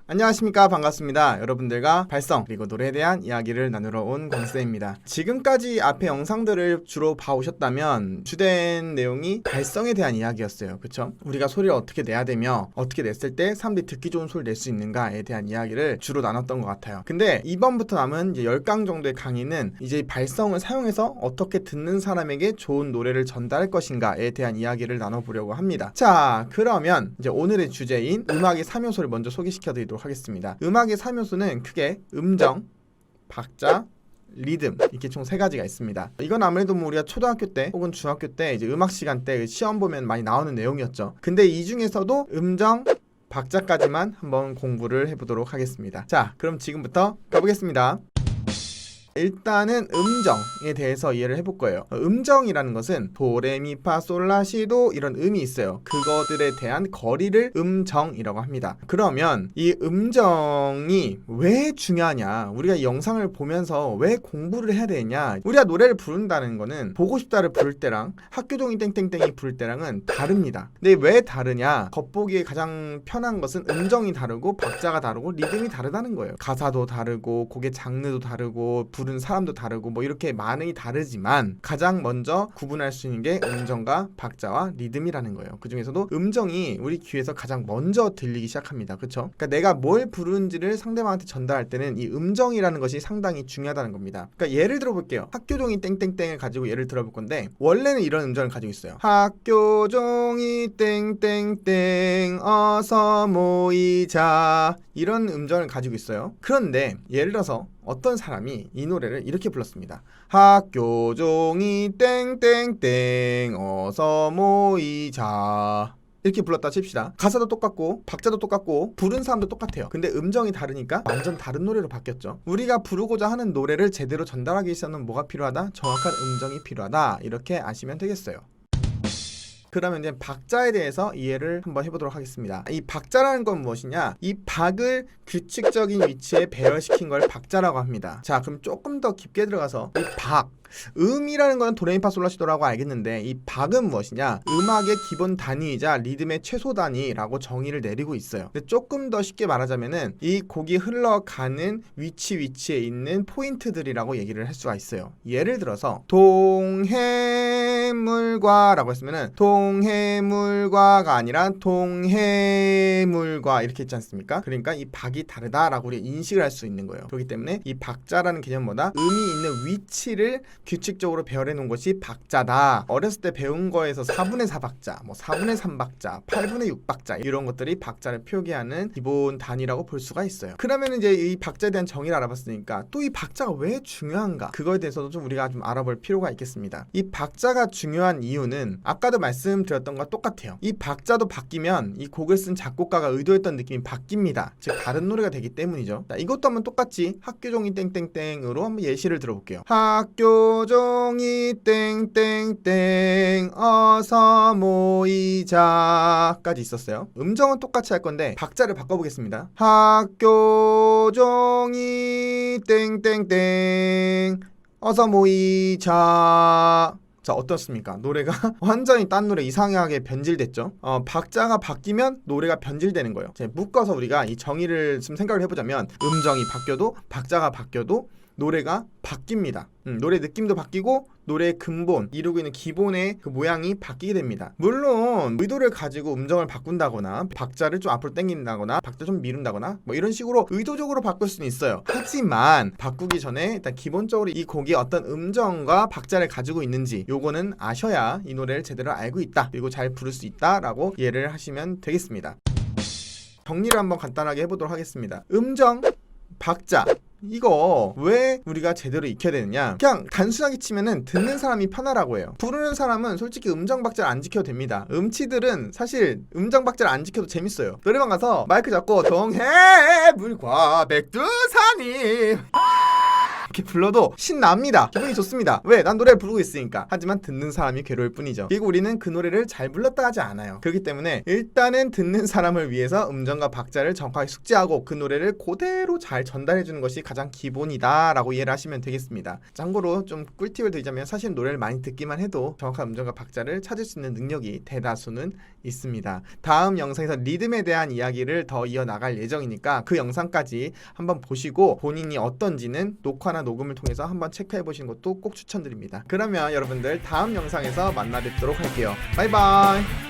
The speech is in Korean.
안녕하십니까, 반갑습니다. 여러분들과 발성 그리고 노래에 대한 이야기를 나누러 온 권쌤입니다. 지금까지 앞에 영상들을 주로 봐오셨다면 주된 내용이 발성에 대한 이야기였어요. 그쵸? 우리가 소리를 어떻게 내야 되며 어떻게 냈을 때 사람들이 듣기 좋은 소리를 낼 수 있는가에 대한 이야기를 주로 나눴던 것 같아요. 근데 이번부터 남은 이제 10강 정도의 강의는 이제 발성을 사용해서 어떻게 듣는 사람에게 좋은 노래를 전달할 것인가에 대한 이야기를 나눠보려고 합니다. 자, 그러면 이제 오늘의 주제인 음악의 3요소를 먼저 소개시켜 드리도록 하겠습니다. 음악의 3요소는 크게 음정, 박자, 리듬, 이렇게 총 3가지가 있습니다. 이건 아무래도 뭐 우리가 초등학교 때 혹은 중학교 때 이제 음악 시간 때 시험 보면 많이 나오는 내용이었죠. 근데 이 중에서도 음정, 박자까지만 한번 공부를 해보도록 하겠습니다. 자, 그럼 지금부터 가보겠습니다. 일단은 음정에 대해서 이해를 해볼 거예요. 음정이라는 것은 도레미파솔라시도 이런 음이 있어요. 그거들에 대한 거리를 음정이라고 합니다. 그러면 이 음정이 왜 중요하냐, 우리가 이 영상을 보면서 왜 공부를 해야 되냐, 우리가 노래를 부른다는 거는 보고 싶다를 부를 때랑 학교종이 땡땡땡이 부를 때랑은 다릅니다. 근데 왜 다르냐, 겉보기에 가장 편한 것은 음정이 다르고 박자가 다르고 리듬이 다르다는 거예요. 가사도 다르고 곡의 장르도 다르고 부르는 사람도 다르고 뭐 이렇게 많이 다르지만 가장 먼저 구분할 수 있는 게 음정과 박자와 리듬이라는 거예요. 그 중에서도 음정이 우리 귀에서 가장 먼저 들리기 시작합니다. 그쵸? 그러니까 내가 뭘 부르는지를 상대방한테 전달할 때는 이 음정이라는 것이 상당히 중요하다는 겁니다. 그러니까 예를 들어 볼게요. 학교종이 땡땡땡을 가지고 예를 들어 볼 건데, 원래는 이런 음정을 가지고 있어요. 학교종이 땡땡땡 어서 모이자, 이런 음정을 가지고 있어요. 그런데 예를 들어서 어떤 사람이 이 노래를 이렇게 불렀습니다. 학교종이 땡땡땡 어서 모이자, 이렇게 불렀다 칩시다. 가사도 똑같고 박자도 똑같고 부른 사람도 똑같아요. 근데 음정이 다르니까 완전 다른 노래로 바뀌었죠. 우리가 부르고자 하는 노래를 제대로 전달하기 위해서는 뭐가 필요하다? 정확한 음정이 필요하다. 이렇게 아시면 되겠어요. 그러면 이제 박자에 대해서 이해를 한번 해보도록 하겠습니다. 이 박자라는 건 무엇이냐? 이 박을 규칙적인 위치에 배열시킨 걸 박자라고 합니다. 자, 그럼 조금 더 깊게 들어가서 이 박, 음이라는 건 도레미파솔라시도라고 알겠는데 이 박은 무엇이냐? 음악의 기본 단위이자 리듬의 최소 단위라고 정의를 내리고 있어요. 근데 조금 더 쉽게 말하자면은 이 곡이 흘러가는 위치에 있는 포인트들이라고 얘기를 할 수가 있어요. 예를 들어서 동해물과라고 했으면은 동해물과가 아니라 동해물과 이렇게 있지 않습니까? 그러니까 이 박이 다르다라고 우리 인식을 할 수 있는 거예요. 그렇기 때문에 이 박자라는 개념보다 음이 있는 위치를 규칙적으로 배열해 놓은 것이 박자다. 어렸을 때 배운 거에서 4분의 4박자, 뭐 4분의 3박자, 8분의 6박자 이런 것들이 박자를 표기하는 기본 단위라고 볼 수가 있어요. 그러면 이제 이 박자에 대한 정의를 알아봤으니까 또 이 박자가 왜 중요한가, 그거에 대해서도 좀 우리가 좀 알아볼 필요가 있겠습니다. 이 박자가 중요한 이유는 아까도 말씀드렸던 것과 똑같아요. 이 박자도 바뀌면 이 곡을 쓴 작곡가가 의도했던 느낌이 바뀝니다. 즉 다른 노래가 되기 때문이죠. 자, 이것도 한번 똑같이 학교종이 땡땡땡으로 한번 예시를 들어볼게요. 학교종이 땡땡땡 어서 모이자까지 있었어요. 음정은 똑같이 할 건데 박자를 바꿔보겠습니다. 학교종이 땡땡땡 어서 모이자. 자, 어떻습니까? 노래가 완전히 딴 노래 이상하게 변질됐죠. 박자가 바뀌면 노래가 변질되는 거예요. 묶어서 우리가 이 정의를 좀 생각을 해보자면 음정이 바뀌어도 박자가 바뀌어도 노래가 바뀝니다. 노래 느낌도 바뀌고 노래의 근본, 이루고 있는 기본의 그 모양이 바뀌게 됩니다. 물론 의도를 가지고 음정을 바꾼다거나 박자를 좀 앞으로 당긴다거나 박자 좀 미룬다거나 뭐 이런 식으로 의도적으로 바꿀 수는 있어요. 하지만 바꾸기 전에 일단 기본적으로 이 곡이 어떤 음정과 박자를 가지고 있는지 요거는 아셔야 이 노래를 제대로 알고 있다, 그리고 잘 부를 수 있다 라고 이해를 하시면 되겠습니다. 정리를 한번 간단하게 해보도록 하겠습니다. 음정, 박자, 이거 왜 우리가 제대로 익혀야 되느냐? 그냥 단순하게 치면은 듣는 사람이 편하라고 해요. 부르는 사람은 솔직히 음정 박자를 안 지켜도 됩니다. 음치들은 사실 음정 박자를 안 지켜도 재밌어요. 노래방 가서 마이크 잡고 동해물과 백두산이 그렇게 불러도 신납니다. 기분이 좋습니다. 왜? 난 노래를 부르고 있으니까. 하지만 듣는 사람이 괴로울 뿐이죠. 그리고 우리는 그 노래를 잘 불렀다 하지 않아요. 그렇기 때문에 일단은 듣는 사람을 위해서 음정과 박자를 정확하게 숙지하고 그 노래를 그대로 잘 전달해주는 것이 가장 기본이다 라고 이해를 하시면 되겠습니다. 참고로 좀 꿀팁을 드리자면 사실 노래를 많이 듣기만 해도 정확한 음정과 박자를 찾을 수 있는 능력이 대다수는 있습니다. 다음 영상에서 리듬에 대한 이야기를 더 이어나갈 예정이니까 그 영상까지 한번 보시고 본인이 어떤지는 녹화나 녹음을 통해서 한번 체크해 보시는 것도 꼭 추천드립니다. 그러면 여러분들 다음 영상에서 만나 뵙도록 할게요. 바이바이.